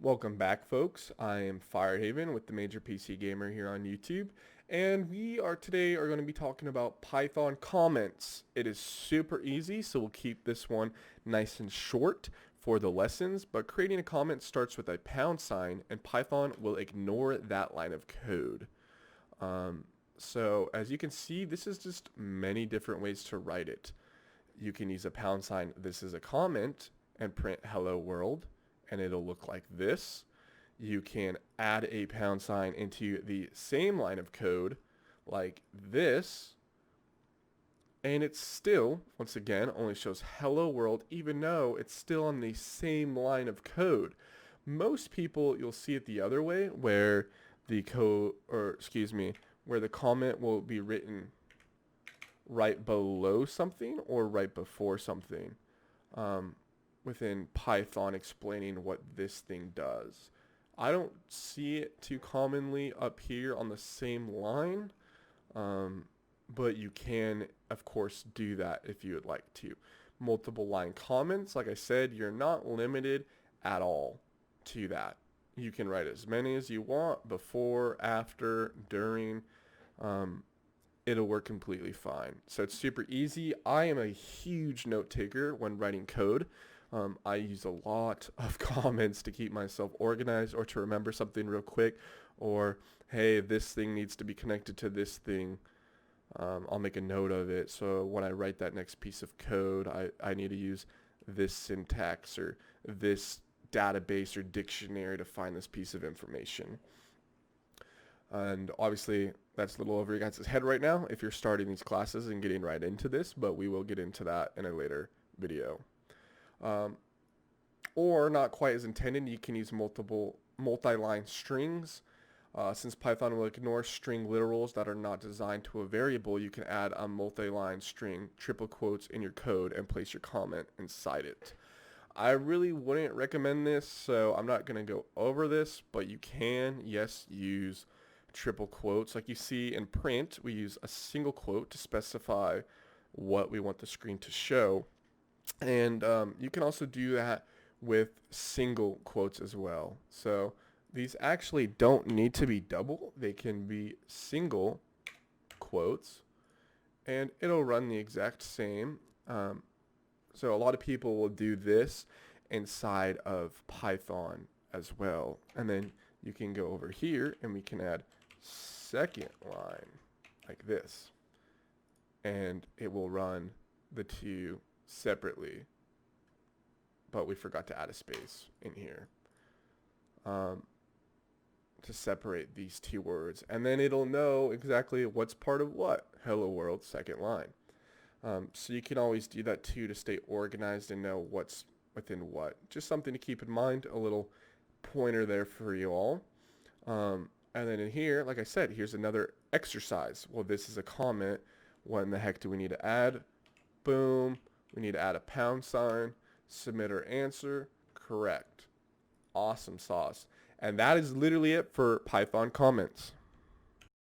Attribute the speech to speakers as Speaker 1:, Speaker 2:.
Speaker 1: Welcome back, folks. I am Firehaven with the Major PC Gamer here on YouTube, and we are going to be talking about Python comments. It is super easy, so we'll keep this one nice and short for the lessons, but creating a comment starts with a pound sign, and Python will ignore that line of code. So as you can see, this is just many different ways to write it. You can use a pound sign, this is a comment, and print hello world, and it'll look like this. You can add a pound sign into the same line of code like this, and it still, once again, only shows hello world, even though it's still on the same line of code. Most people, you'll see it the other way, where the where the comment will be written right below something or right before something. Within Python explaining what this thing does. I don't see it too commonly up here on the same line, but you can, of course, do that if you would like to. Multiple line comments, like I said, you're not limited at all to that. You can write as many as you want, before, after, during. It'll work completely fine. So it's super easy. I am a huge note taker when writing code. I use a lot of comments to keep myself organized or to remember something real quick, or hey, this thing needs to be connected to this thing. I'll make a note of it, so when I write that next piece of code, I need to use this syntax or this database or dictionary to find this piece of information. And obviously that's a little over your guys' head right now if you're starting these classes and getting right into this, but we will get into that in a later video. Or not quite as intended, you can use multi-line strings. Since Python will ignore string literals that are not designed to a variable, you can add a multi-line string, triple quotes in your code, and place your comment inside it. I really wouldn't recommend this, so I'm not going to go over this, but you can, yes, use triple quotes. Like you see in print, we use a single quote to specify what we want the screen to show. And you can also do that with single quotes as well. So these actually don't need to be double. They can be single quotes, and it'll run the exact same. So a lot of people will do this inside of Python as well. And then you can go over here and we can add second line like this. And it will run the two separately, but we forgot to add a space in here to separate these two words, and then it'll know exactly what's part of what. Hello world, second line. So you can always do that too to stay organized and know what's within what. Just something to keep in mind, a little pointer there for you all. And then in here, like I said, here's another exercise. Well, this is a comment. What in the heck do we need to add? Boom. We need to add a pound sign, submit our answer, correct. Awesome sauce. And that is literally it for Python comments.